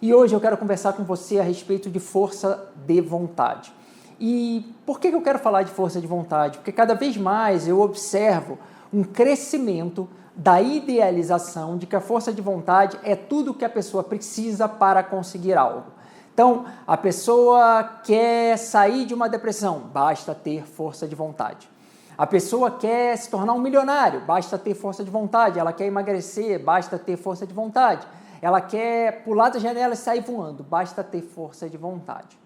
e hoje eu quero conversar com você a respeito de força de vontade. E por que eu quero falar de força de vontade? Porque cada vez mais eu observo um crescimento da idealização de que a força de vontade é tudo o que a pessoa precisa para conseguir algo. Então, a pessoa quer sair de uma depressão, basta ter força de vontade. A pessoa quer se tornar um milionário, basta ter força de vontade. Ela quer emagrecer, basta ter força de vontade. Ela quer pular da janela e sair voando, basta ter força de vontade.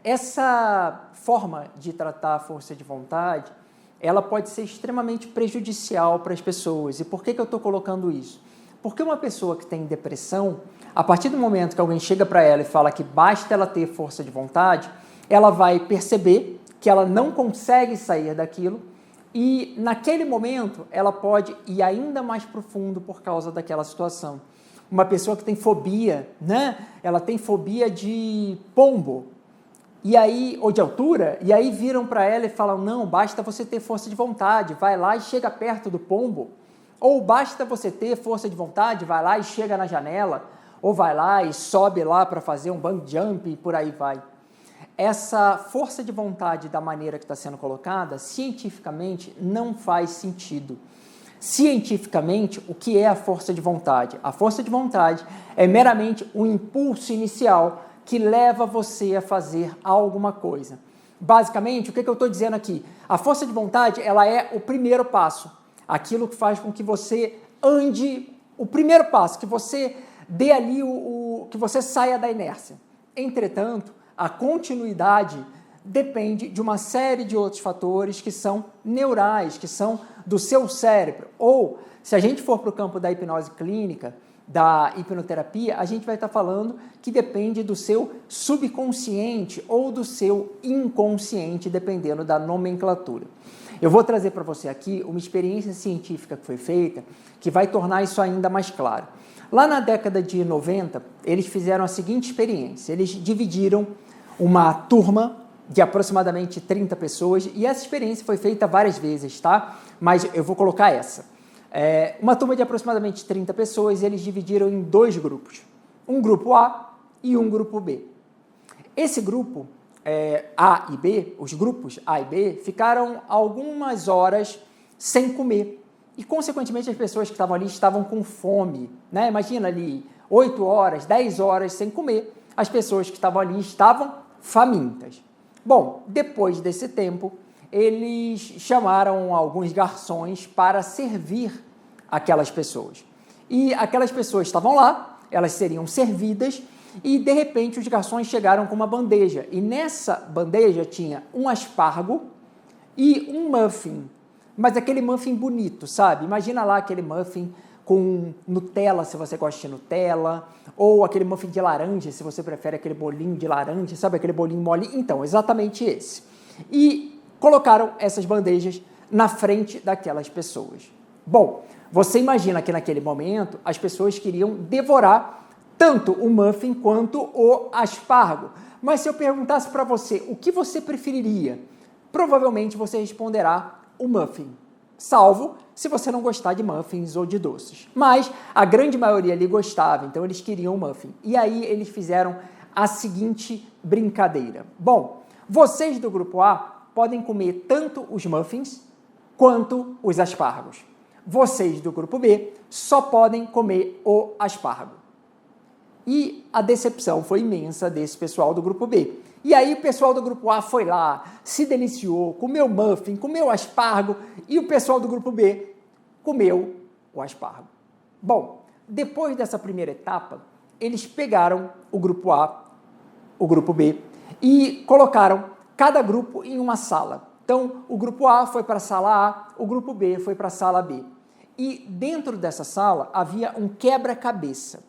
Essa forma de tratar a força de vontade, ela pode ser extremamente prejudicial para as pessoas. E por que eu estou colocando isso? Porque uma pessoa que tem depressão, a partir do momento que alguém chega para ela e fala que basta ela ter força de vontade, ela vai perceber que ela não consegue sair daquilo e, naquele momento, ela pode ir ainda mais profundo por causa daquela situação. Uma pessoa que tem fobia, né? Ela tem fobia de pombo, e aí, ou de altura, e aí viram para ela e falam, não, basta você ter força de vontade, vai lá e chega perto do pombo, ou basta você ter força de vontade, vai lá e chega na janela, ou vai lá e sobe lá para fazer um bungee jump e por aí vai. Essa força de vontade da maneira que está sendo colocada, cientificamente, não faz sentido. Cientificamente, o que é a força de vontade? A força de vontade é meramente um impulso inicial que leva você a fazer alguma coisa. Basicamente, o que eu estou dizendo aqui? A força de vontade, ela é o primeiro passo. Aquilo que faz com que você ande, o primeiro passo, que você dê ali, que você saia da inércia. Entretanto, a continuidade depende de uma série de outros fatores que são neurais, que são do seu cérebro. Ou, se a gente for para o campo da hipnose clínica, da hipnoterapia, a gente vai estar falando que depende do seu subconsciente ou do seu inconsciente, dependendo da nomenclatura. Eu vou trazer para você aqui uma experiência científica que foi feita, que vai tornar isso ainda mais claro. Lá na década de 90, eles fizeram a seguinte experiência, eles dividiram uma turma de aproximadamente 30 pessoas, e essa experiência foi feita várias vezes, tá? Mas eu vou colocar essa. Uma turma de aproximadamente 30 pessoas, eles dividiram em dois grupos, um grupo A e um grupo B. Esse grupo A e B, os grupos A e B, ficaram algumas horas sem comer e, consequentemente, as pessoas que estavam ali estavam com fome, né? Imagina ali 8 horas, 10 horas sem comer, as pessoas que estavam ali estavam famintas. Bom, depois desse tempo, eles chamaram alguns garçons para servir aquelas pessoas. E aquelas pessoas estavam lá, elas seriam servidas, e de repente os garçons chegaram com uma bandeja. E nessa bandeja tinha um aspargo e um muffin. Mas aquele muffin bonito, sabe? Imagina lá aquele muffin com Nutella, se você gosta de Nutella, ou aquele muffin de laranja, se você prefere aquele bolinho de laranja, sabe? Aquele bolinho mole. Então, exatamente esse. E colocaram essas bandejas na frente daquelas pessoas. Bom, você imagina que naquele momento as pessoas queriam devorar tanto o muffin quanto o aspargo. Mas se eu perguntasse para você o que você preferiria, provavelmente você responderá o muffin, salvo se você não gostar de muffins ou de doces. Mas a grande maioria ali gostava, então eles queriam o muffin. E aí eles fizeram a seguinte brincadeira. Bom, vocês do grupo A podem comer tanto os muffins quanto os aspargos. Vocês do grupo B só podem comer o aspargo. E a decepção foi imensa desse pessoal do grupo B. E aí o pessoal do grupo A foi lá, se deliciou, comeu muffin, comeu aspargo, e o pessoal do grupo B comeu o aspargo. Bom, depois dessa primeira etapa, eles pegaram o grupo A, o grupo B, e colocaram cada grupo em uma sala. Então, o grupo A foi para a sala A, o grupo B foi para a sala B. E dentro dessa sala havia um quebra-cabeça.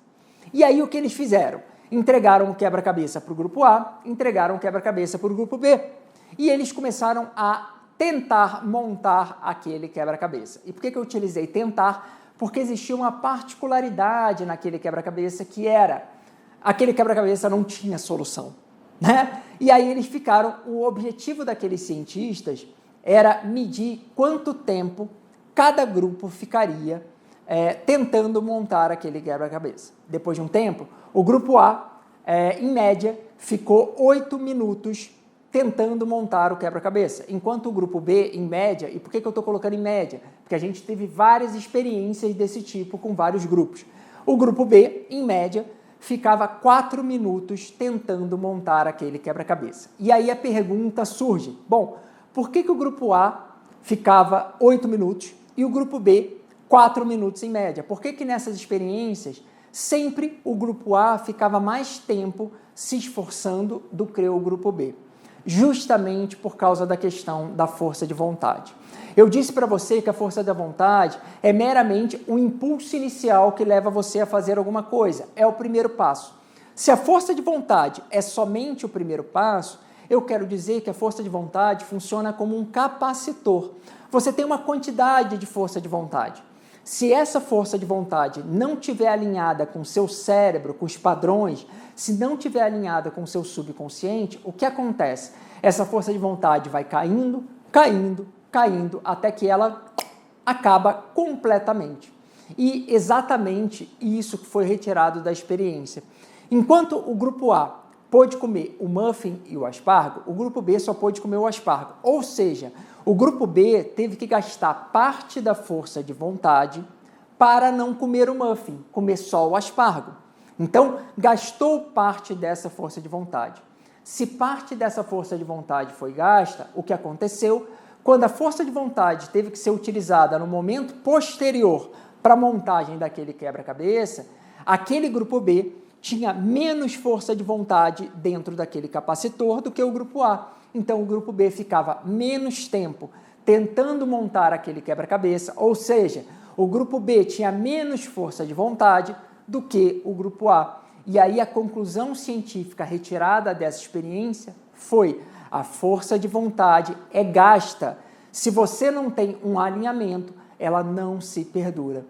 E aí o que eles fizeram? Entregaram o quebra-cabeça para o grupo A, entregaram o quebra-cabeça para o grupo B. E eles começaram a tentar montar aquele quebra-cabeça. E por que eu utilizei tentar? Porque existia uma particularidade naquele quebra-cabeça que era, aquele quebra-cabeça não tinha solução, né? E aí eles ficaram, o objetivo daqueles cientistas era medir quanto tempo cada grupo ficaria tentando montar aquele quebra-cabeça. Depois de um tempo, o grupo A, em média, ficou 8 minutos tentando montar o quebra-cabeça, enquanto o grupo B, em média, e por que eu estou colocando em média? Porque a gente teve várias experiências desse tipo com vários grupos. O grupo B, em média, ficava 4 minutos tentando montar aquele quebra-cabeça. E aí a pergunta surge, bom, por que o grupo A ficava 8 minutos e o grupo B 4 minutos em média? Por que nessas experiências sempre o grupo A ficava mais tempo se esforçando do que o grupo B? Justamente por causa da questão da força de vontade. Eu disse para você que a força da vontade é meramente um impulso inicial que leva você a fazer alguma coisa, é o primeiro passo. Se a força de vontade é somente o primeiro passo, eu quero dizer que a força de vontade funciona como um capacitor. Você tem uma quantidade de força de vontade. Se essa força de vontade não estiver alinhada com o seu cérebro, com os padrões, se não estiver alinhada com o seu subconsciente, o que acontece? Essa força de vontade vai caindo, caindo, caindo, até que ela acaba completamente. E exatamente isso que foi retirado da experiência. Enquanto o grupo A pôde comer o muffin e o aspargo, o grupo B só pôde comer o aspargo. Ou seja, o grupo B teve que gastar parte da força de vontade para não comer o muffin, comer só o aspargo. Então, gastou parte dessa força de vontade. Se parte dessa força de vontade foi gasta, o que aconteceu? Quando a força de vontade teve que ser utilizada no momento posterior para a montagem daquele quebra-cabeça, aquele grupo B tinha menos força de vontade dentro daquele capacitor do que o grupo A. Então, o grupo B ficava menos tempo tentando montar aquele quebra-cabeça, ou seja, o grupo B tinha menos força de vontade do que o grupo A. E aí a conclusão científica retirada dessa experiência foi: a força de vontade é gasta. Se você não tem um alinhamento, ela não se perdura.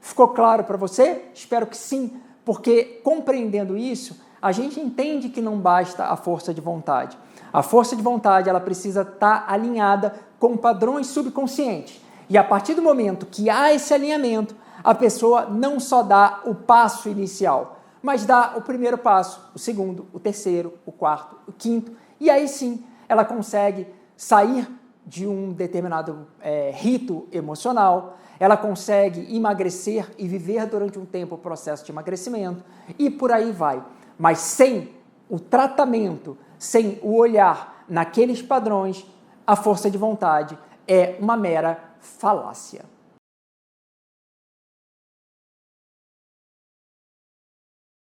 Ficou claro para você? Espero que sim, porque compreendendo isso, a gente entende que não basta a força de vontade. A força de vontade ela precisa estar alinhada com padrões subconscientes. E a partir do momento que há esse alinhamento, a pessoa não só dá o passo inicial, mas dá o primeiro passo, o segundo, o terceiro, o quarto, o quinto, e aí sim ela consegue sair de um determinado rito emocional, ela consegue emagrecer e viver durante um tempo o processo de emagrecimento e por aí vai. Mas sem o tratamento, sem o olhar naqueles padrões, a força de vontade é uma mera falácia.